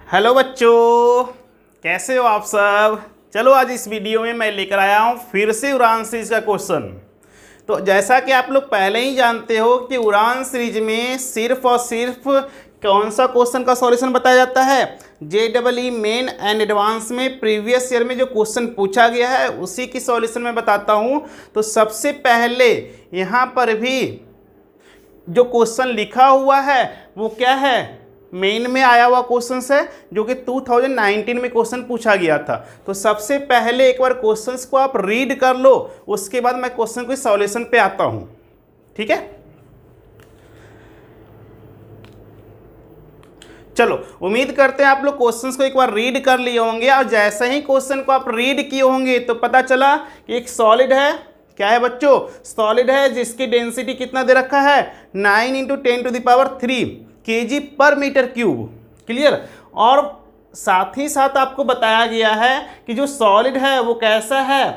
Hello बच्चों, कैसे हो आप सब। चलो आज इस वीडियो में मैं लेकर आया हूँ फिर से उड़ान सीरीज का क्वेश्चन। तो जैसा कि आप लोग पहले ही जानते हो कि उड़ान सीरीज में सिर्फ और सिर्फ कौन सा क्वेश्चन का सॉल्यूशन बताया जाता है, JEE मेन एंड एडवांस में प्रीवियस ईयर में जो क्वेश्चन पूछा गया है उसी की सॉल्यूशन मैं बताता हूँ। तो सबसे पहले यहाँ पर भी जो क्वेश्चन लिखा हुआ है वो क्या है, मेन में आया हुआ क्वेश्चन है जो कि 2019 में क्वेश्चन पूछा गया था। तो सबसे पहले एक बार क्वेश्चंस को आप रीड कर लो, उसके बाद मैं क्वेश्चन के सॉल्यूशन पे आता हूं। ठीक है, चलो उम्मीद करते हैं आप लोग क्वेश्चंस को एक बार रीड कर लिए होंगे। और जैसे ही क्वेश्चन को आप रीड किए होंगे तो पता चला कि एक सॉलिड है। क्या है बच्चों? सॉलिड है जिसकी डेंसिटी कितना दे रखा है, 9 × 10⁻³ kg पर मीटर क्यूब। क्लियर। और साथ ही साथ आपको बताया गया है कि जो सॉलिड है वो कैसा है,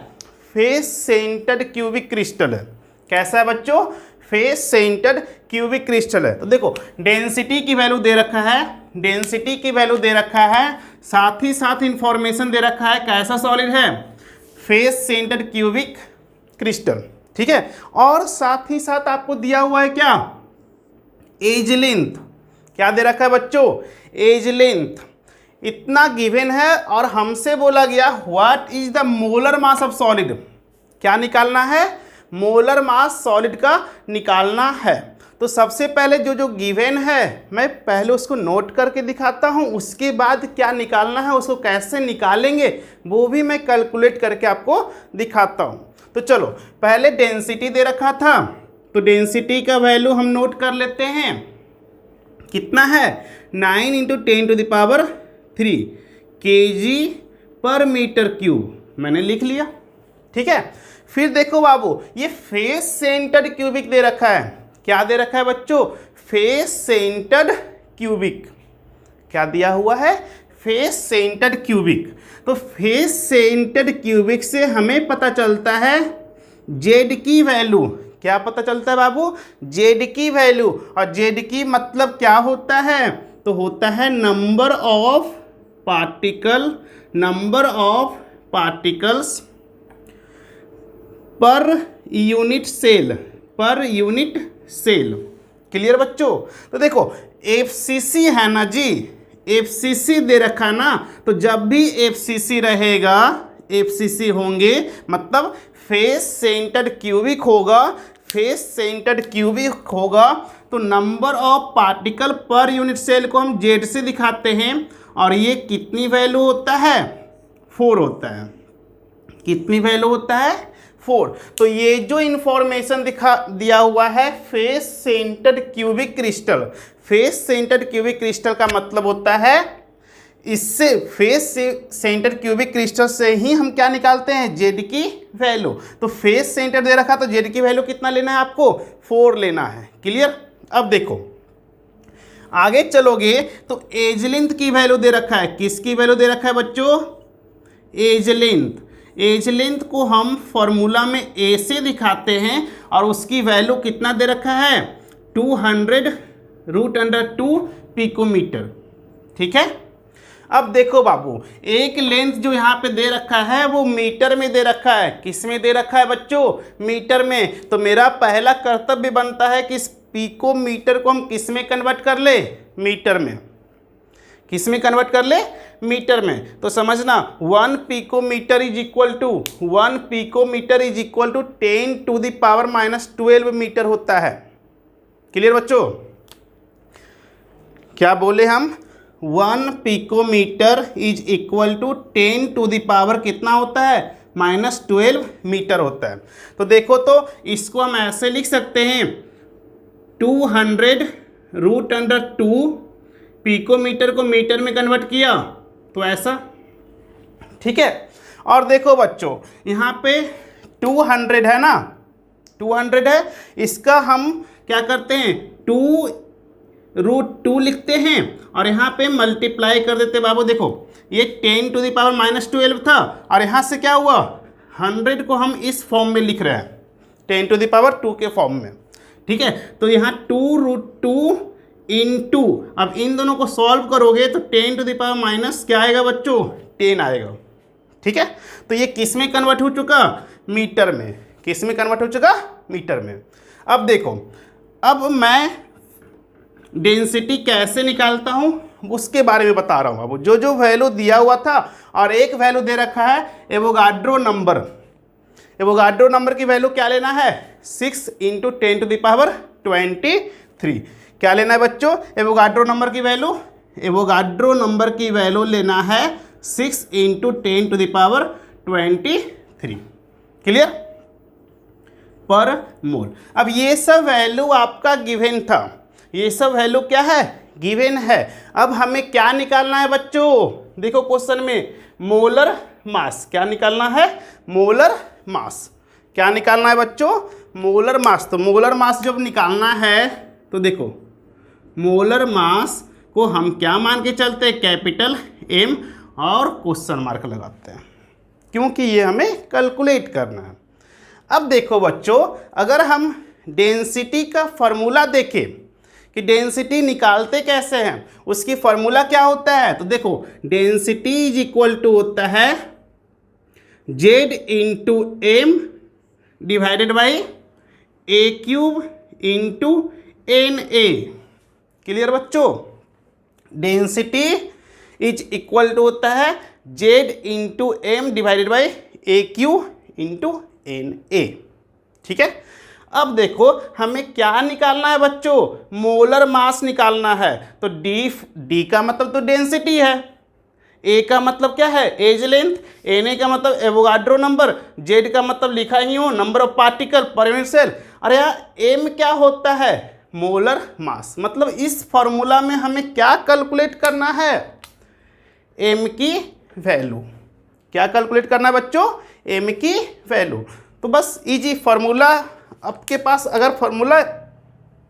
फेस सेंटर्ड क्यूबिक क्रिस्टल है। कैसा है बच्चों? फेस सेंटर्ड क्यूबिक क्रिस्टल है। तो देखो डेंसिटी की वैल्यू दे रखा है, डेंसिटी की वैल्यू दे रखा है, साथ ही साथ इंफॉर्मेशन दे रखा है कैसा सॉलिड है, फेस सेंटर्ड क्यूबिक क्रिस्टल। ठीक है। और साथ ही साथ आपको दिया हुआ है क्या, एज लेंथ। क्या दे रखा है बच्चों? एज लेंथ इतना गिवन है। और हमसे बोला गया what is the molar mass of solid. क्या निकालना है? मोलर मास सॉलिड का निकालना है। तो सबसे पहले जो जो गिवन है मैं पहले उसको नोट करके दिखाता हूँ, उसके बाद क्या निकालना है, उसको कैसे निकालेंगे वो भी मैं कैलकुलेट करके आपको दिखाता हूँ। तो चलो पहले डेंसिटी दे रखा था, तो डेंसिटी का वैल्यू हम नोट कर लेते हैं। कितना है? 9 × 10⁻³ kg पर मीटर क्यूब। मैंने लिख लिया। ठीक है। फिर देखो बाबू, ये फेस सेंटर्ड क्यूबिक दे रखा है। क्या दे रखा है बच्चों? Face centred cubic. क्या दिया हुआ है? Face centred cubic. तो फेस सेंटर्ड क्यूबिक से हमें पता चलता है जेड की वैल्यू। क्या पता चलता है बाबू? जेड की वैल्यू। और जेड की मतलब क्या होता है? तो होता है number of particle, number of particles per unit cell, per unit cell. Clear बच्चों? तो देखो FCC है ना जी, FCC दे रखा ना, तो जब भी FCC रहेगा, FCC होंगे मतलब फेस सेंटर्ड क्यूबिक होगा, फेस सेंटर्ड क्यूबिक होगा। तो number of particle per unit cell को हम जेड से दिखाते हैं। और ये कितनी वैल्यू होता है? 4 होता है। कितनी वैल्यू होता है? 4। तो ये जो इंफॉर्मेशन दिया हुआ है face centred cubic crystal, face centred cubic crystal का मतलब होता है, इससे फेस सेंटर क्यूबिक क्रिस्टल से ही हम क्या निकालते हैं, जेड की वैल्यू। तो फेस सेंटर दे रखा तो जेड की वैल्यू कितना लेना है आपको? 4 लेना है। क्लियर। अब देखो आगे चलोगे तो एज लेंथ की वैल्यू दे रखा है। किसकी वैल्यू दे रखा है बच्चों? As length. एज लेंथ को हम फॉर्मूला में ए से दिखाते हैं और उसकी वैल्यू कितना दे रखा है? 200√2 पिकोमीटर। ठीक है। अब देखो बाबू, एक लेंथ जो यहाँ पे दे रखा है वो मीटर में दे रखा है। किस में दे रखा है बच्चों? मीटर में। तो मेरा पहला कर्तव्य बनता है कि इस पिकोमीटर को हम किस में कन्वर्ट कर ले? मीटर में। किस में कन्वर्ट कर ले? मीटर में। तो समझना 1 picometre is equal to 1 picometre is equal to 10⁻⁻12 metre होता है। क्लियर बच्चों? क्या बोले हम? 1 पिकोमीटर इज इक्वल टू 10⁻, कितना होता है? -12 मीटर होता है। तो देखो तो इसको हम ऐसे लिख सकते हैं 200√2 पिकोमीटर को मीटर में कन्वर्ट किया तो ऐसा। ठीक है। और देखो बच्चों यहाँ पे 200 है ना, 200 है, इसका हम क्या करते हैं 2√2 लिखते हैं और यहाँ पे मल्टीप्लाई कर देते बाबू। देखो ये 10⁻⁻12 था और यहाँ से क्या हुआ, 100 को हम इस फॉर्म में लिख रहे हैं 10⁻2 के फॉर्म में। ठीक है। तो यहाँ 2√2 इनटू, अब इन दोनों को सॉल्व करोगे तो 10 टू द पावर माइनस क्या आएगा बच्चों, 10 आएगा। ठीक है, तो ये किस में कन्वर्ट हो चुका, मीटर में। किस में कन्वर्ट हो चुका, मीटर में। अब देखो, अब मैं डेंसिटी कैसे निकालता हूँ उसके बारे में बता रहा हूँ। अब जो जो वैल्यू दिया हुआ था और एक वैल्यू दे रखा है एवोगाड्रो नंबर। एवोगाड्रो नंबर की वैल्यू क्या लेना है, 6 इंटू 10 टू द पावर 23। क्या लेना है बच्चों, एवोगाड्रो नंबर की वैल्यू, एवोगाड्रो नंबर की वैल्यू लेना है 6 into 10 to the power 23। Clear, per mole. अब ये सब वैल्यू आपका गिवन था, ये सब वैल्यू क्या है, गिवन है। अब हमें क्या निकालना है बच्चों, देखो क्वेश्चन में मोलर मास, क्या निकालना है, मोलर मास। क्या निकालना है बच्चों, मोलर मास। तो मोलर मास जब निकालना है तो देखो, मोलर मास को हम क्या मान के चलते हैं, कैपिटल एम और क्वेश्चन मार्क लगाते हैं, क्योंकि ये हमें कैलकुलेट करना है। अब देखो बच्चों, अगर हम डेंसिटी का फॉर्मूला देखें कि डेंसिटी निकालते कैसे हैं, उसकी फॉर्मूला क्या होता है, तो देखो डेंसिटी इज इक्वल टू होता है Z into M divided by A cube into N A. Clear बच्चों, डेंसिटी इज इक्वल टू होता है Z into M divided by A cube into N A. ठीक है, अब देखो हमें क्या निकालना है बच्चों, मोलर मास निकालना है। तो डी का मतलब तो डेंसिटी है, ए का मतलब क्या है, एज लेंथ, एन ए का मतलब एवोगाड्रो नंबर, जेड का मतलब लिखा ही हो number of particle per unit cell. अरे यार एम क्या होता है, मोलर मास। मतलब इस फॉर्मूला में हमें क्या कैलकुलेट करना है, एम की वैल्यू। क्या कैलकुलेट करना है बच्चों, एम की वैल्यू। तो बस इजी फॉर्मूला, आपके पास अगर फॉर्मूला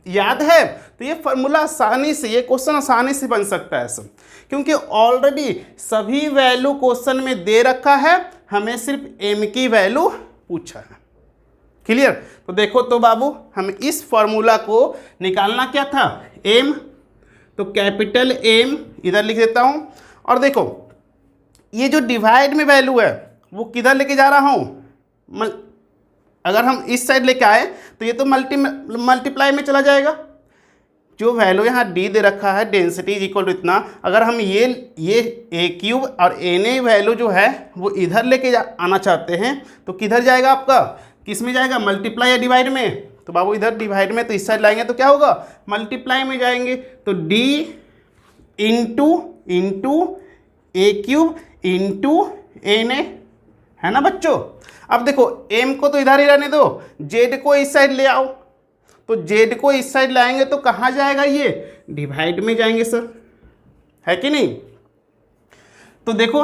याद है तो ये फॉर्मूला आसानी से, ये क्वेश्चन आसानी से बन सकता है सब, क्योंकि ऑलरेडी सभी वैल्यू क्वेश्चन में दे रखा है, हमें सिर्फ एम की वैल्यू पूछा है। क्लियर, तो देखो तो बाबू हमें इस फॉर्मूला को निकालना क्या था, एम। तो कैपिटल एम इधर लिख देता हूँ, और देखो ये जो डिवाइड में वैल्यू है वो किधर लेके जा रहा हूँ, अगर हम इस साइड लेके आए तो ये तो मल्टीप्लाई में चला जाएगा। जो वैल्यू यहाँ डी दे रखा है डेंसिटी इज इक्वल टू इतना, अगर हम ये ए क्यूब और एन ए वैल्यू जो है वो इधर लेके आना चाहते हैं तो किधर जाएगा आपका, किस में जाएगा, मल्टीप्लाई या डिवाइड में। तो बाबू इधर डिवाइड में, तो इस साइड लाएंगे तो क्या होगा, मल्टीप्लाई में जाएंगे। तो D into A cube into N A, है ना बच्चों। अब देखो m को तो इधर ही रहने दो, z को इस साइड ले आओ। तो z को इस साइड लाएंगे तो कहाँ जाएगा, ये डिवाइड में जाएंगे सर, है कि नहीं। तो देखो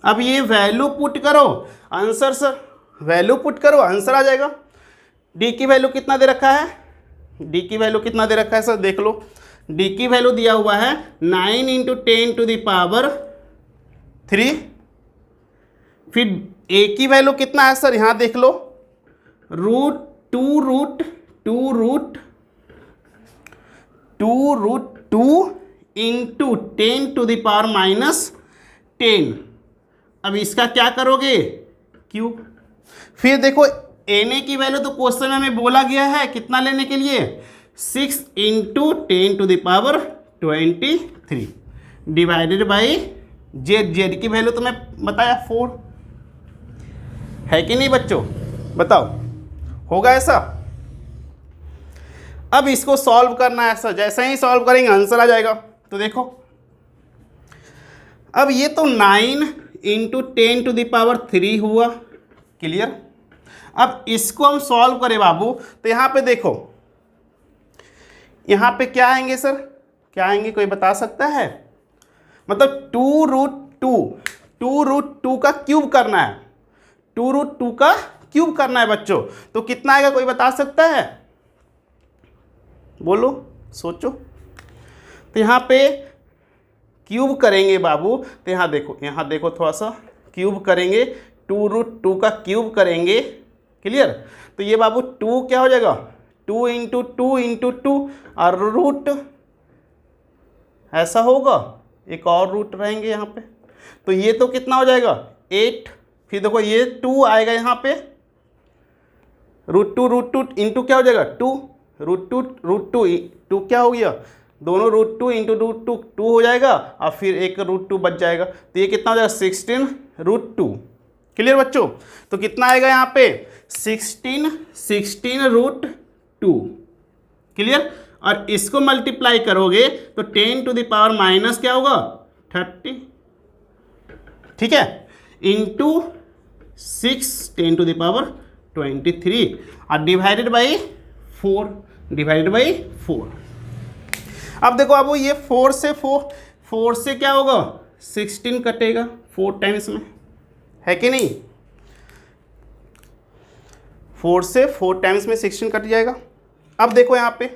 अब ये वैल्यू पुट करो, आंसर सर, वैल्यू पुट करो आंसर आ जाएगा। d की वैल्यू कितना दे रखा है, d की वैल्यू कितना दे रखा है सर, देख लो। d की वैल्यू दिया हुआ है 9 इंटू 10 टू द पावर 3। फिर a की वैल्यू कितना है सर, यहाँ देख लो, root two into 10 to the power minus 10। अब इसका क्या करोगे, क्यूब। फिर देखो na की वैल्यू तो क्वेश्चन में हमें बोला गया है कितना लेने के लिए, 6 into 10 to the power 23 divided by Z की वैल्यू तो मैं बताया 4, है कि नहीं बच्चों, बताओ होगा ऐसा। अब इसको सॉल्व करना है सर, जैसे ही सॉल्व करेंगे आंसर आ जाएगा। तो देखो अब ये तो 9 इंटू 10 टू द पावर 3 हुआ, क्लियर। अब इसको हम सॉल्व करें बाबू, तो यहाँ पे देखो, यहाँ पे क्या आएंगे सर, क्या आएंगे, कोई बता सकता है, मतलब 2√2 का क्यूब करना है, 2√2 का क्यूब करना है बच्चों। तो कितना आएगा, कोई बता सकता है, बोलो सोचो। तो यहाँ पे क्यूब करेंगे बाबू, तो यहाँ देखो थोड़ा सा क्यूब करेंगे, 2√2 का क्यूब करेंगे, क्लियर। तो ये बाबू 2 क्या हो जाएगा, 2 इंटू 2 इंटू 2 और रूट ऐसा होगा, एक और रूट रहेंगे यहाँ पे, तो ये तो कितना हो जाएगा 8, फिर देखो ये 2 आएगा यहाँ पे, रूट टू इंटू क्या हो जाएगा 2, रूट टू क्या हो गया, दोनों रूट 2 इंटू रूट 2 हो जाएगा, और फिर एक रूट 2 बच जाएगा, तो ये कितना हो जाएगा 16 रूट 2। क्लियर बच्चों? तो कितना आएगा यहाँ पे 16 रूट 2। क्लियर? और इसको मल्टीप्लाई करोगे तो 10 टू द पावर माइनस क्या होगा 30, ठीक है, इंटू 6 10 टू द पावर 23 और डिवाइडेड बाई 4, डिवाइडेड बाई 4। अब देखो अब ये 4 से क्या होगा 16 कटेगा 4 टाइम्स में, है कि नहीं? 4 से 4 टाइम्स में 16 कट जाएगा। अब देखो यहाँ पे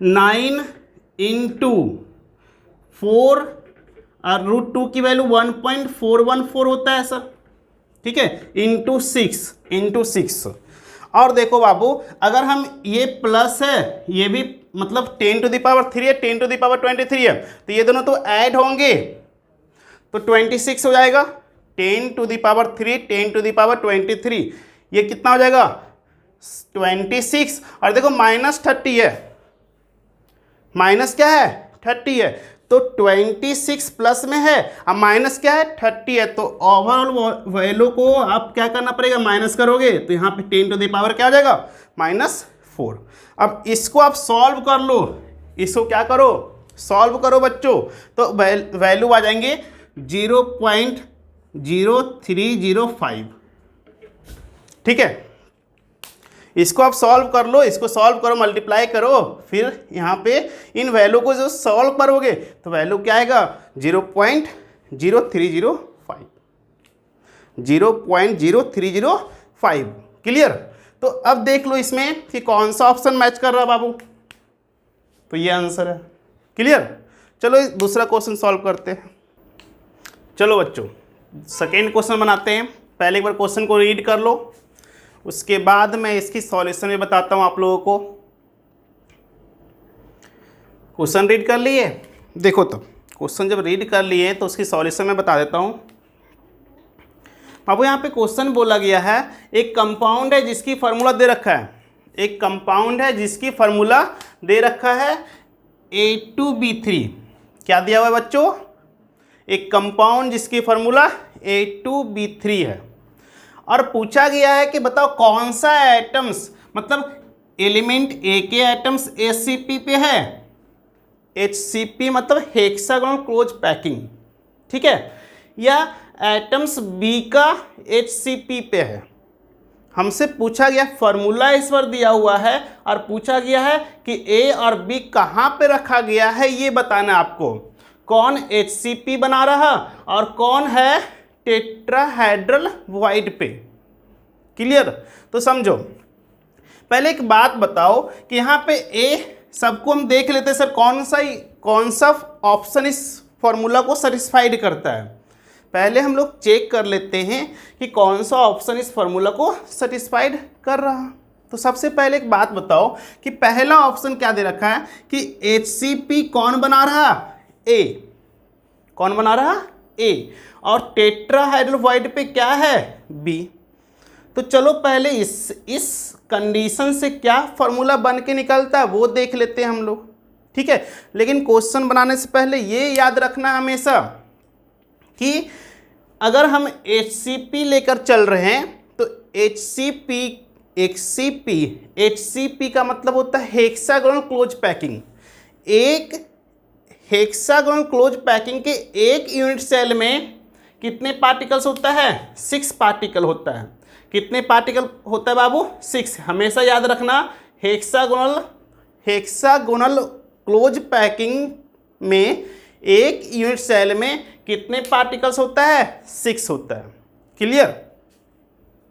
9 इंटू 4 और रूट 2 की वैल्यू 1.414 होता है सर, ठीक है, इंटू 6 और देखो बाबू अगर हम ये प्लस है ये भी मतलब 10 टू द पावर 3 है, 10 टू द पावर 23 है, तो ये दोनों तो ऐड होंगे तो 26 हो जाएगा, 10 to the power 3 10 to the power 23, ये कितना हो जाएगा 26। और देखो माइनस 30 है, माइनस क्या है 30 है, तो 26 प्लस में है अब माइनस क्या है 30 है, तो ओवरऑल वैल्यू को आप क्या करना पड़ेगा माइनस करोगे, तो यहाँ पे 10 टू द पावर क्या हो जाएगा -4। अब इसको आप सॉल्व कर लो, इसको क्या करो सॉल्व करो बच्चों, तो वैल्यू आ जाएंगे 0.0305, ठीक है। इसको आप सॉल्व कर लो, इसको सॉल्व करो मल्टीप्लाई करो, फिर यहाँ पे इन वैल्यू को जो सॉल्व करोगे तो वैल्यू क्या आएगा 0.0305, 0.0305। क्लियर? तो अब देख लो इसमें कि कौन सा ऑप्शन मैच कर रहा है बाबू, तो ये आंसर है। क्लियर? चलो दूसरा क्वेश्चन सॉल्व करते हैं। चलो बच्चों सेकेंड क्वेश्चन बनाते हैं, पहले एक बार क्वेश्चन को रीड कर लो, उसके बाद मैं इसकी सॉल्यूशन भी बताता हूं आप लोगों को। क्वेश्चन रीड कर लिए? देखो तो क्वेश्चन जब रीड कर लिए तो उसकी सॉल्यूशन मैं बता देता हूं। अब यहाँ पे क्वेश्चन बोला गया है एक कंपाउंड है जिसकी फार्मूला दे रखा है, एक कंपाउंड है जिसकी फार्मूला दे रखा है A2B3। क्या दिया हुआ है बच्चों? एक कंपाउंड जिसकी फार्मूला A2B3 है और पूछा गया है कि बताओ कौन सा एटम्स मतलब एलिमेंट ए के एटम्स HCP पे है, HCP मतलब हेक्सागोनल क्लोज पैकिंग, ठीक है, या एटम्स बी का HCP पे है। हमसे पूछा गया फार्मूला इस पर दिया हुआ है और पूछा गया है कि ए और बी कहाँ पे रखा गया है, ये बताना है आपको। कौन HCP बना रहा और कौन है टेट्राहेड्रल वाइड पे। क्लियर? तो समझो पहले एक बात बताओ कि यहाँ पे ए सबको हम देख लेते हैं सर कौन सा ऑप्शन इस फॉर्मूला को सेटिस्फाइड करता है। पहले हम लोग चेक कर लेते हैं कि कौन सा ऑप्शन इस फॉर्मूला को सेटिस्फाइड कर रहा। तो सबसे पहले एक बात बताओ कि पहला ऑप्शन क्या दे रखा है कि HCP कौन बना रहा, ए, कौन बना रहा ए, और टेट्राहेड्रल वाइड पे क्या है बी। तो चलो पहले इस कंडीशन से क्या फॉर्मूला बन के निकलता है वो देख लेते हैं हम लोग, ठीक है। लेकिन क्वेश्चन बनाने से पहले ये याद रखना हमेशा कि अगर हम HCP लेकर चल रहे हैं तो HCP का मतलब होता है हेक्सागोनल क्लोज पैकिंग। एक हेक्सागोनल क्लोज पैकिंग के एक यूनिट सेल में कितने पार्टिकल्स होता है 6 पार्टिकल होता है। कितने पार्टिकल होता है बाबू 6। हमेशा याद रखना हेक्सागोनल क्लोज पैकिंग में एक यूनिट सेल में कितने पार्टिकल्स होता है 6 होता है। क्लियर?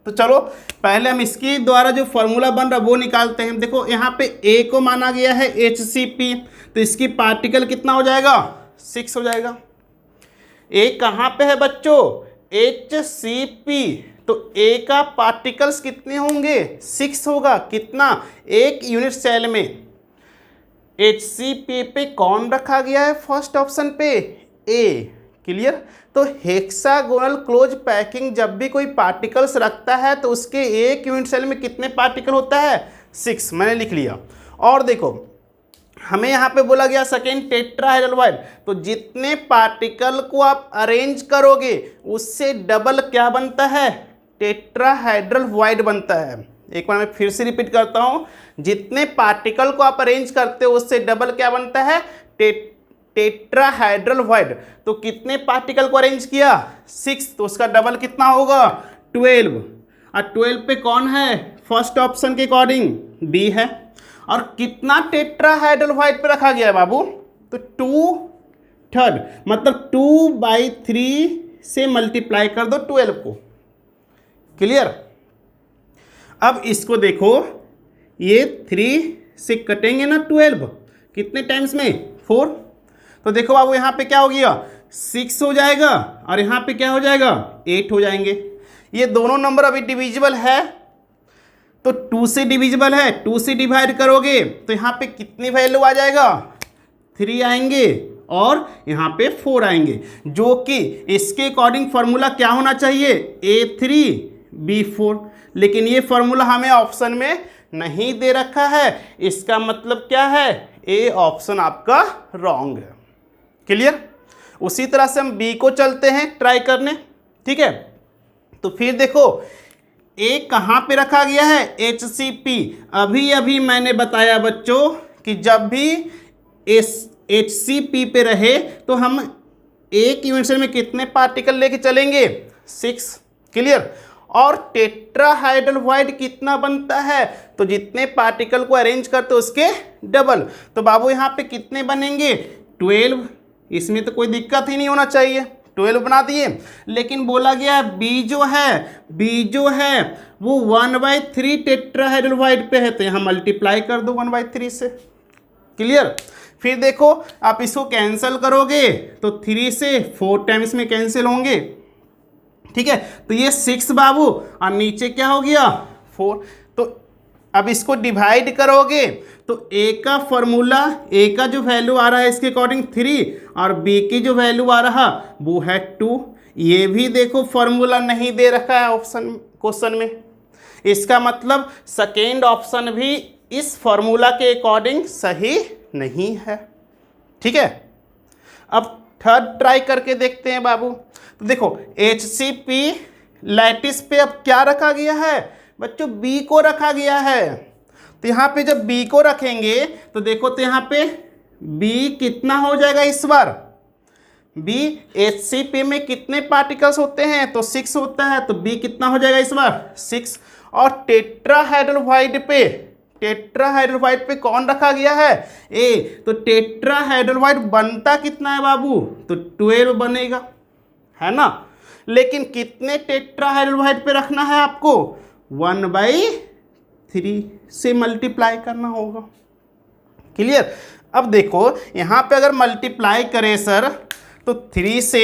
तो चलो पहले हम इसके द्वारा जो फॉर्मूला बन रहा है वो निकालते हैं। देखो यहाँ पे ए को माना गया है HCP, तो इसकी पार्टिकल कितना हो जाएगा 6 हो जाएगा। ए कहाँ पे है बच्चों HCP, तो ए का पार्टिकल्स कितने होंगे 6 होगा। कितना, एक यूनिट सेल में HCP पे कौन रखा गया है फर्स्ट ऑप्शन पे, ए। क्लियर। तो हेक्सागोनल क्लोज पैकिंग जब भी कोई पार्टिकल्स रखता है तो उसके एक यूनिट सेल में कितने पार्टिकल होता है 6, मैंने लिख लिया। और देखो हमें यहाँ पे बोला गया सेकेंड टेट्राहेड्रल वाइड, तो जितने पार्टिकल को आप अरेंज करोगे उससे डबल क्या बनता है, टेट्राहेड्रल वाइड बनता है। एक बार मैं फिर से रिपीट करता हूँ, जितने पार्टिकल को आप अरेंज करते हो उससे डबल क्या बनता है, टेट्राहेड्रल वाइड। तो कितने पार्टिकल को अरेंज किया 6, तो उसका डबल कितना होगा 12। और 12 पे कौन है फर्स्ट ऑप्शन के अकॉर्डिंग बी है। और कितना टेट्राहेड्रल वाइड पे रखा गया है बाबू, तो 2/3, मतलब 2/3 से मल्टीप्लाई कर दो 12 को। क्लियर। अब इसको देखो, ये 3 से कटेंगे ना 12, कितने टाइम्स में 4। तो देखो बाबू यहाँ पे क्या हो गया 6 हो जाएगा और यहाँ पे क्या हो जाएगा 8 हो जाएंगे। ये दोनों नंबर अभी डिविजिबल है, तो 2 से डिविजिबल है, 2 से डिवाइड करोगे तो यहाँ पे कितनी वैल्यू आ जाएगा 3 आएंगे और यहाँ पे 4 आएंगे, जो कि इसके अकॉर्डिंग फॉर्मूला क्या होना चाहिए A3B4। लेकिन ये फॉर्मूला हमें ऑप्शन में नहीं दे रखा है, इसका मतलब क्या है ए ऑप्शन आपका रॉन्ग है। क्लियर। उसी तरह से हम बी को चलते हैं ट्राई करने। ठीक है, तो फिर देखो ए कहाँ पे रखा गया है HCP। अभी अभी मैंने बताया बच्चों कि जब भी HCP पे रहे तो हम एक यूनिट सेल में कितने पार्टिकल लेके चलेंगे 6। क्लियर। और टेट्राहाइड्रल वाइड कितना बनता है, तो जितने पार्टिकल को अरेंज करते उसके डबल। तो बाबू यहाँ पे कितने बनेंगे 12, इसमें तो कोई दिक्कत ही नहीं होना चाहिए, 12 बना दिए। लेकिन बोला गया बी जो है वो 1/3 टेट्राहाइड्रल वाइड पे है, तो यहाँ मल्टीप्लाई कर दो 1/3 से। क्लियर। फिर देखो आप इसको कैंसिल करोगे तो 3 से 4 टाइम्स में कैंसिल होंगे। ठीक है, तो ये 6 बाबू और नीचे क्या हो गया 4। तो अब इसको डिवाइड करोगे तो ए का फॉर्मूला, ए का जो वैल्यू आ रहा है इसके अकॉर्डिंग 3 और बी की जो वैल्यू आ रहा वो है 2। ये भी देखो फॉर्मूला नहीं दे रखा है ऑप्शन क्वेश्चन में, इसका मतलब सेकेंड ऑप्शन भी इस फॉर्मूला के अकॉर्डिंग सही नहीं है। ठीक है, अब थर्ड ट्राई करके देखते हैं बाबू। तो देखो HCP लैटिस पे अब क्या रखा गया है बच्चों, बी को रखा गया है। तो यहाँ पे जब बी को रखेंगे तो देखो तो यहाँ पे बी कितना हो जाएगा इस बार, बी HCP में कितने पार्टिकल्स होते हैं तो 6 होता है, तो बी कितना हो जाएगा इस बार 6। और टेट्राहाइड्रल वाइड पे कौन रखा गया है ए, तो टेट्राहाइड्रल वाइड बनता कितना है बाबू, तो 12 बनेगा, है ना। लेकिन कितने टेट्राहाइड्रल वाइड पे रखना है आपको 1/3 से मल्टीप्लाई करना होगा। क्लियर। अब देखो यहाँ पे अगर मल्टीप्लाई करें सर तो 3 से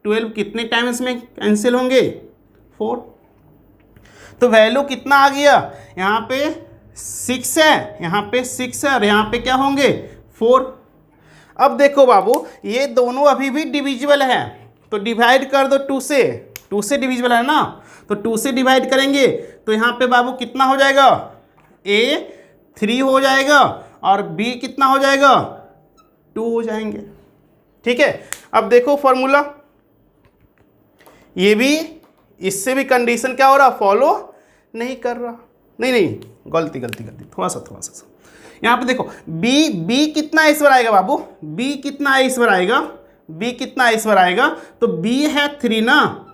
12 कितने टाइम्स में कैंसिल होंगे 4। तो वैल्यू कितना आ गया, यहाँ पे 6 है, यहाँ पे 6 है और यहाँ पे क्या होंगे 4। अब देखो बाबू ये दोनों अभी भी डिविजिबल है, तो डिवाइड कर दो 2 से डिविजिबल है ना, तो 2 से डिवाइड करेंगे तो यहाँ पे बाबू कितना हो जाएगा A 3 हो जाएगा और B कितना हो जाएगा 2 हो जाएंगे। ठीक है, अब देखो फॉर्मूला, ये भी इससे भी कंडीशन क्या हो रहा फॉलो नहीं कर रहा, नहीं गलती थोड़ा सा यहाँ पे देखो B कितना इस बार आएगा बाबू, B कितना इस बार आएगा, तो B है 3 ना,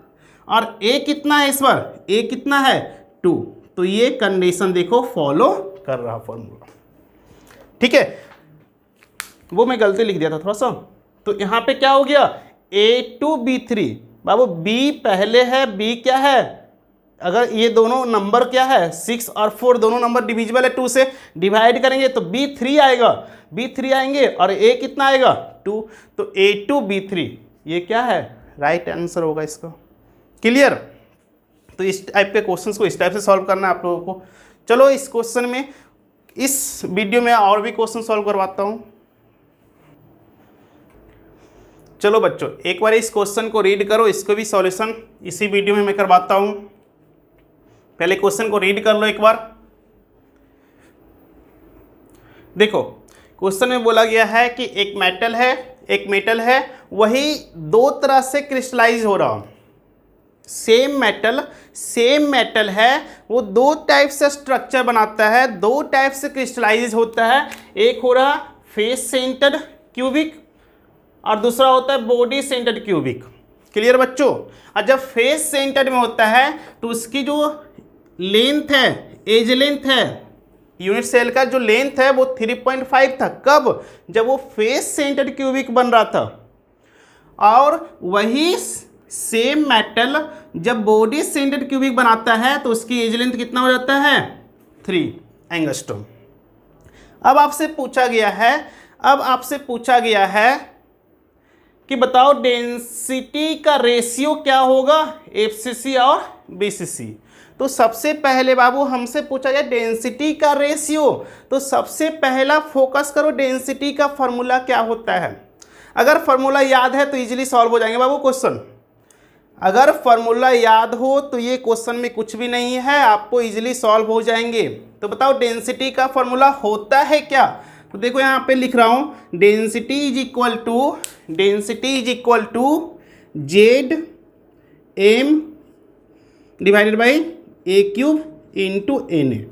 और A कितना है इस बार, A कितना है 2, तो ये कंडीशन देखो फॉलो कर रहा फॉर्मूला। ठीक है, वो मैं गलती लिख दिया था थोड़ा सा। तो यहाँ पे क्या हो गया A2B3 बाबू, B पहले है, B क्या है, अगर ये दोनों नंबर क्या है 6 और 4 दोनों नंबर डिविजिबल है, 2 से डिवाइड करेंगे तो B3 आएगा, B3 आएंगे और A कितना आएगा 2, तो A2B3 ये क्या है राइट आंसर होगा इसका। क्लियर। तो इस टाइप के क्वेश्चंस को इस टाइप से सॉल्व करना है आप लोगों को। चलो इस क्वेश्चन में, इस वीडियो में और भी क्वेश्चन सॉल्व करवाता हूँ। चलो बच्चों एक बार इस क्वेश्चन को रीड करो, इसको भी सॉल्यूशन इसी वीडियो में मैं करवाता हूँ। पहले क्वेश्चन को रीड कर लो एक बार। देखो क्वेश्चन में बोला गया है कि एक मेटल है वही दो तरह से क्रिस्टलाइज हो रहा। सेम मेटल है, वो दो टाइप से स्ट्रक्चर बनाता है, दो टाइप से क्रिस्टलाइज होता है। एक हो रहा फेस सेंटर्ड क्यूबिक और दूसरा होता है बॉडी सेंटर्ड क्यूबिक। क्लियर बच्चों? और जब फेस सेंटर्ड में होता है तो उसकी जो लेंथ है, एज लेंथ है, यूनिट सेल का जो लेंथ है वो 3.5 था। कब? जब वो फेस सेंटर्ड क्यूबिक बन रहा था। और वही सेम मेटल जब बॉडी सेंटर्ड क्यूबिक बनाता है तो उसकी एज लेंथ कितना हो जाता है? 3 एंगस्ट्रॉम। अब आपसे पूछा गया है कि बताओ डेंसिटी का रेशियो क्या होगा एफसीसी और बीसीसी। तो सबसे पहले बाबू हमसे पूछा गया डेंसिटी का रेशियो, तो सबसे पहला फोकस करो डेंसिटी का फॉर्मूला क्या होता है। अगर फॉर्मूला याद है तो इजीली सॉल्व हो जाएंगे बाबू क्वेश्चन। अगर फॉर्मूला याद हो तो ये क्वेश्चन में कुछ भी नहीं है, आपको इजीली सॉल्व हो जाएंगे। तो बताओ डेंसिटी का फॉर्मूला होता है क्या? तो देखो यहाँ पे लिख रहा हूँ density is equal to Z M divided by A cube into N A.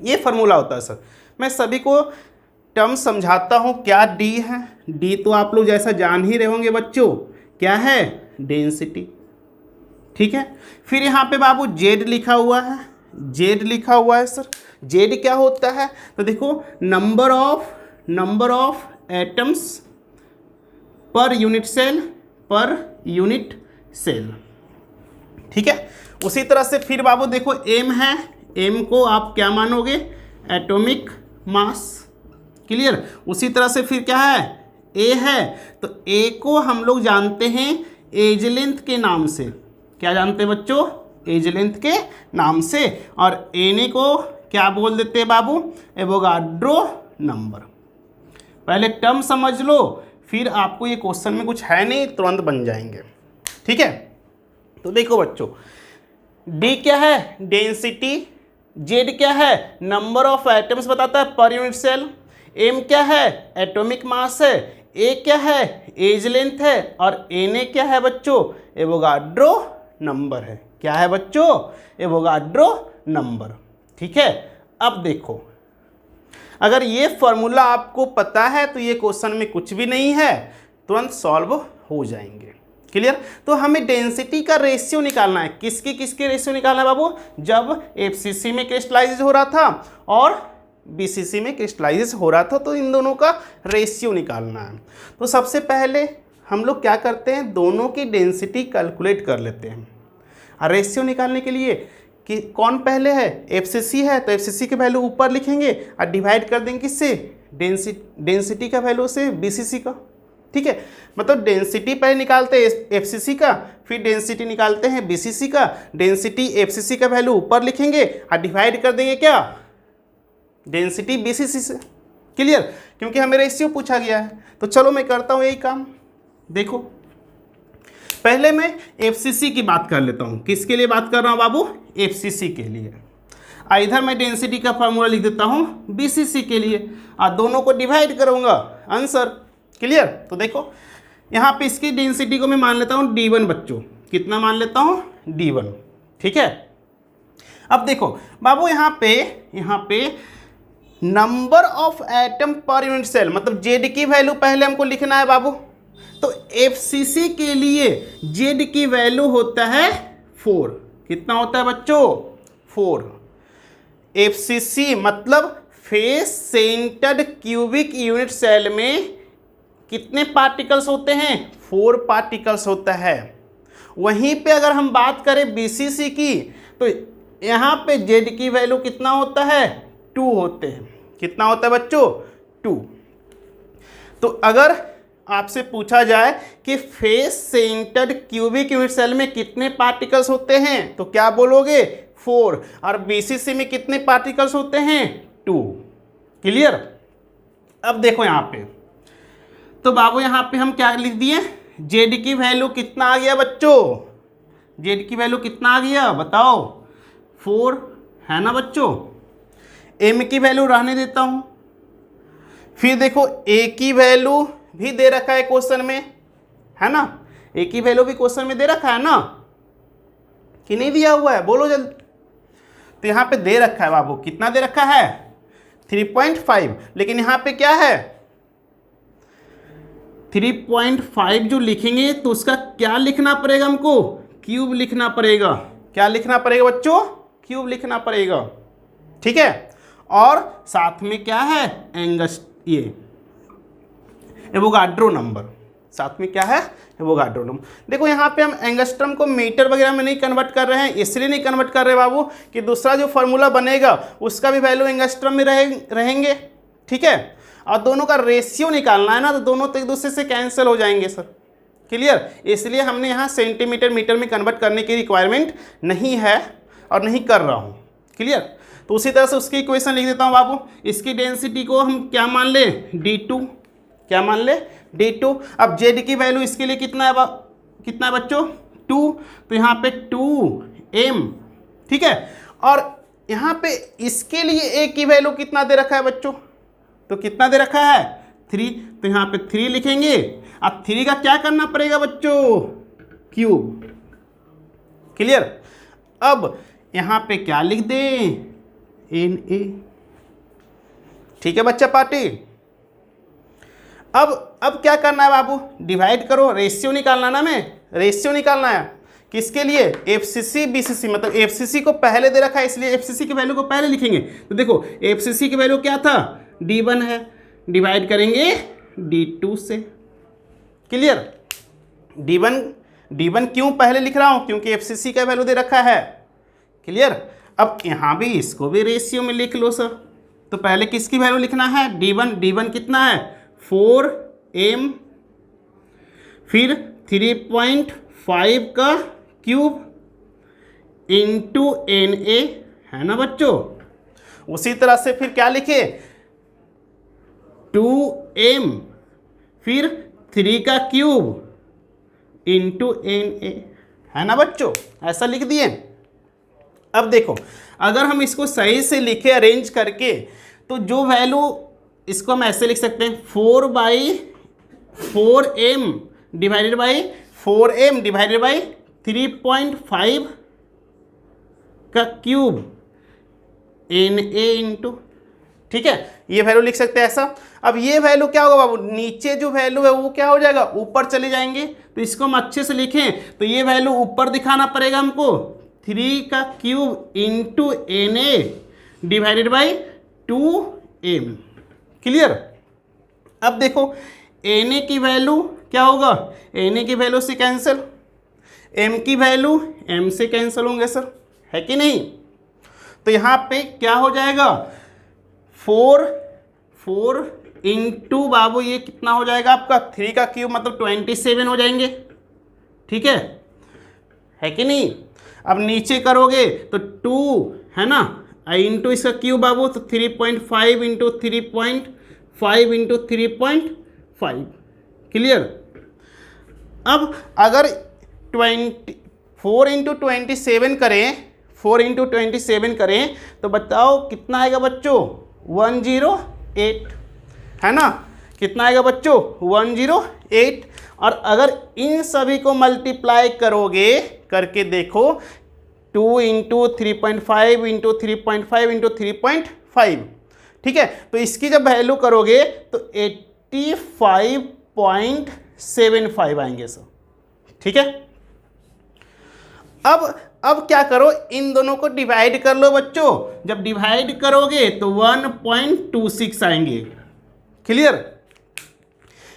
ये फार्मूला होता है सर। मैं सभी को टर्म समझाता हूँ। क्या डी है? डी तो आप लोग जैसा जान ही रहे होंगे बच्चों, क्या है? डेंसिटी। ठीक है। फिर यहाँ पे बाबू जेड लिखा हुआ है, सर। जेड क्या होता है? तो देखो number of atoms per unit cell. ठीक है। उसी तरह से फिर बाबू देखो एम है, एम को आप क्या मानोगे? Atomic mass. क्लियर? उसी तरह से फिर क्या है? ए है, तो ए को हम लोग जानते हैं एज लेंथ के नाम से। क्या जानते हैं बच्चों? एज लेंथ के नाम से। और एन को क्या बोल देते हैं बाबू? Avogadro number. पहले टर्म समझ लो, फिर आपको ये क्वेश्चन में कुछ है नहीं, तुरंत बन जाएंगे। ठीक है। तो देखो बच्चों, डी क्या है? डेंसिटी। जेड क्या है? नंबर ऑफ एटम्स बताता है पर यूनिट सेल। एम क्या है? एटॉमिक मास है। ए क्या है? एज लेंथ है। और एन ए क्या है बच्चों? एवोगाड्रो नंबर है। क्या है बच्चों? Avogadro number. ठीक है। अब देखो, अगर ये फॉर्मूला आपको पता है तो ये क्वेश्चन में कुछ भी नहीं है, तुरंत सॉल्व हो जाएंगे। क्लियर? तो हमें डेंसिटी का रेशियो निकालना है। किसके रेशियो निकालना है बाबू? जब एफसीसी में क्रिस्टलाइज हो रहा था और बीसीसी में क्रिस्टलाइज हो रहा था, तो इन दोनों का रेशियो निकालना है। तो सबसे पहले हम लोग क्या करते हैं? दोनों की डेंसिटी कैलकुलेट कर लेते हैं। और रेशियो निकालने के लिए कि कौन पहले है? एफसीसी है, तो एफसीसी के वैल्यू ऊपर लिखेंगे और डिवाइड कर देंगे किससे? डेंसिटी का वैल्यू से बीसीसी का। ठीक है। मतलब डेंसिटी पहले निकालते हैं एफसीसी का, फिर डेंसिटी निकालते हैं बीसीसी का। डेंसिटी एफसीसी का वैल्यू ऊपर लिखेंगे और डिवाइड कर देंगे क्या? डेंसिटी बीसीसी से। क्लियर? क्योंकि हमें रेशियो पूछा गया है। तो चलो मैं करता हूँ यही काम। देखो पहले मैं एफसीसी की बात कर लेता हूँ। किसके लिए बात कर रहा हूँ बाबू? एफसीसी के लिए। इधर मैं डेंसिटी का फॉर्मूला लिख देता हूँ बीसीसी के लिए और दोनों को डिवाइड करूँगा, आंसर। क्लियर? तो देखो यहाँ पे इसकी डेंसिटी को मैं मान लेता हूँ D1 बच्चों। कितना मान लेता हूँ? D1। ठीक है। अब देखो बाबू यहाँ पे number of atom per unit cell, मतलब जेड की वैल्यू पहले हमको लिखना है बाबू। तो एफसीसी के लिए जेड की वैल्यू होता है 4। कितना होता है बच्चों? 4। एफसीसी मतलब face centred cubic unit cell में कितने पार्टिकल्स होते हैं? 4 पार्टिकल्स होता है। वहीं पे अगर हम बात करें बीसीसी की, तो यहाँ पे जेड की वैल्यू कितना होता है? 2 होते हैं। कितना होता है बच्चों? 2। तो अगर आपसे पूछा जाए कि face centred cubic unit cell में कितने पार्टिकल्स होते हैं, तो क्या बोलोगे 4, और बीसीसी में कितने पार्टिकल्स होते हैं 2। क्लियर। अब देखो यहाँ पे, तो बाबू यहाँ पे हम क्या लिख दिए, जेड की वैल्यू कितना आ गया बच्चों, जेड की वैल्यू कितना आ गया बताओ 4 है ना बच्चों। एम की वैल्यू रहने देता हूँ, फिर देखो ए की वैल्यू भी दे रखा है क्वेश्चन में, है ना, ए की वैल्यू भी क्वेश्चन में दे रखा है ना, कि नहीं दिया हुआ है, बोलो जल्दी। तो यहाँ पे दे रखा है बाबू, कितना दे रखा है 3.5, लेकिन यहाँ पे क्या है 3.5 जो लिखेंगे तो उसका क्या लिखना पड़ेगा हमको, क्यूब लिखना पड़ेगा। क्या लिखना पड़ेगा बच्चों, क्यूब लिखना पड़ेगा, ठीक है। और साथ में क्या है एंगस्ट, ये एवोगाड्रो नंबर, साथ में क्या है एवोगाड्रो नंबर। देखो यहाँ पे हम एंगस्ट्रम को मीटर वगैरह में नहीं कन्वर्ट कर रहे हैं, इसलिए नहीं कन्वर्ट कर रहे बाबू कि दूसरा जो फार्मूला बनेगा उसका भी वैल्यू एंगस्ट्रम में रहेंगे, ठीक है। और दोनों का रेशियो निकालना है ना, तो दोनों तो एक दूसरे से कैंसिल हो जाएंगे सर। क्लियर। इसलिए हमने यहाँ सेंटीमीटर मीटर में कन्वर्ट करने की रिक्वायरमेंट नहीं है और नहीं कर रहा हूँ। क्लियर। तो उसी तरह से उसकी इक्वेशन लिख देता हूँ बाबू। इसकी डेंसिटी को हम क्या मान ले d2, क्या मान ले d2। अब z की वैल्यू इसके लिए कितना है कितना है बच्चों 2, तो यहाँ पे 2m, ठीक है। और यहाँ पे इसके लिए a की वैल्यू कितना दे रखा है बच्चों, तो कितना दे रखा है 3, तो यहाँ पे 3 लिखेंगे। अब 3 का क्या करना पड़ेगा बच्चों क्यूब। क्लियर। अब यहाँ पे क्या लिख दें Na, ठीक है बच्चा पार्टी। अब क्या करना है बाबू, डिवाइड करो, रेशियो निकालना ना, में रेशियो निकालना है किसके लिए एफसीसी बीसीसी, मतलब एफसीसी को पहले दे रखा है इसलिए एफसीसी की वैल्यू को पहले लिखेंगे। तो देखो एफसीसी की वैल्यू क्या था d1 है, डिवाइड करेंगे d2 से। क्लियर। d1 क्यों पहले लिख रहा हूं, क्योंकि एफसीसी का वैल्यू दे रखा है। क्लियर। अब यहाँ भी इसको भी रेशियो में लिख लो सर। तो पहले किसकी वैल्यू लिखना है d1 कितना है 4m, फिर 3.5 का क्यूब इंटू Na, है ना बच्चों। उसी तरह से फिर क्या लिखे 2m, फिर 3 का क्यूब इंटू Na, है ना बच्चों, ऐसा लिख दिए। अब देखो अगर हम इसको सही से लिखे अरेंज करके, तो जो वैल्यू इसको हम ऐसे लिख सकते हैं 4/4m divided by 4m divided by 3.5 का क्यूब Na इंटू, ठीक है, ये वैल्यू लिख सकते हैं ऐसा। अब ये वैल्यू क्या होगा बाबू, नीचे जो वैल्यू है वो क्या हो जाएगा ऊपर चले जाएंगे। तो इसको हम अच्छे से लिखें तो ये वैल्यू ऊपर दिखाना पड़ेगा हमको, 3 का cube into Na divided by 2m। Clear. अब देखो Na की वैल्यू क्या होगा, Na की वैल्यू से कैंसिल, m की वैल्यू m से कैंसिल होंगे सर, है कि नहीं। तो यहाँ पे क्या हो जाएगा 4 इंटू बाबू ये कितना हो जाएगा आपका 3 का क्यूब मतलब 27 हो जाएंगे, ठीक है कि नहीं। अब नीचे करोगे तो 2 है ना, इंटू इसका क्यूब बाबू तो 3.5 इंटू 3.5 इंटू 3.5। क्लियर। अब अगर 4 इंटू 27 करें, 4 इंटू 27 करें तो बताओ कितना आएगा बच्चों 108, है ना, कितना आएगा बच्चों 108। और अगर इन सभी को मल्टीप्लाई करोगे करके देखो 2 इंटू 3.5 इंटू 3.5 इंटू 3.5, ठीक है। तो इसकी जब वैल्यू करोगे तो 85.75 आएंगे सर, ठीक है। अब क्या करो, इन दोनों को डिवाइड कर लो बच्चों। जब डिवाइड करोगे तो 1.26 आएंगे। क्लियर।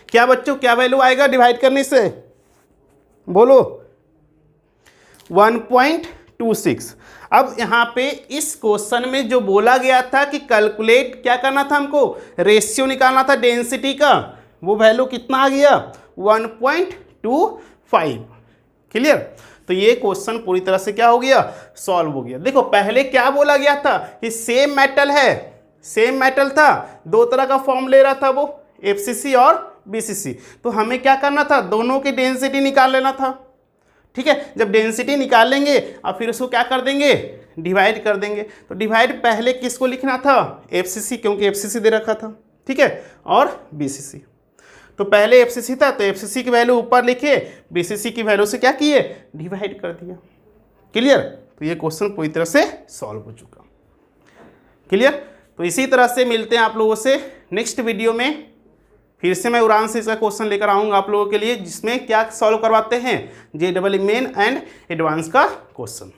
क्या बच्चों क्या वैल्यू आएगा डिवाइड करने से, बोलो 1.26। अब यहाँ पे इस क्वेश्चन में जो बोला गया था कि कैलकुलेट क्या करना था हमको, रेशियो निकालना था डेंसिटी का, वो वैल्यू कितना आ गया 1.25। क्लियर। तो ये क्वेश्चन पूरी तरह से क्या हो गया, सॉल्व हो गया। देखो पहले क्या बोला गया था कि सेम मेटल है, सेम मेटल था, दो तरह का फॉर्म ले रहा था वो FCC और BCC। तो हमें क्या करना था, दोनों की डेंसिटी निकाल लेना था। ठीक है, जब डेंसिटी निकाल लेंगे और फिर उसको क्या कर देंगे, डिवाइड कर देंगे। तो डिवाइड पहले किसको लिखना था, FCC, क्योंकि FCC दे रखा था। ठीक है, और BCC। तो पहले FCC था तो FCC की वैल्यू ऊपर लिखे, BCC की वैल्यू से क्या किए, डिवाइड कर दिया। क्लियर। तो ये क्वेश्चन पूरी तरह से सॉल्व हो चुका। क्लियर। तो इसी तरह से मिलते हैं आप लोगों से नेक्स्ट वीडियो में। फिर से मैं उड़ान से इसका क्वेश्चन लेकर आऊँगा आप लोगों के लिए, जिसमें क्या सॉल्व करवाते हैं, JEE मेन एंड एडवांस का क्वेश्चन।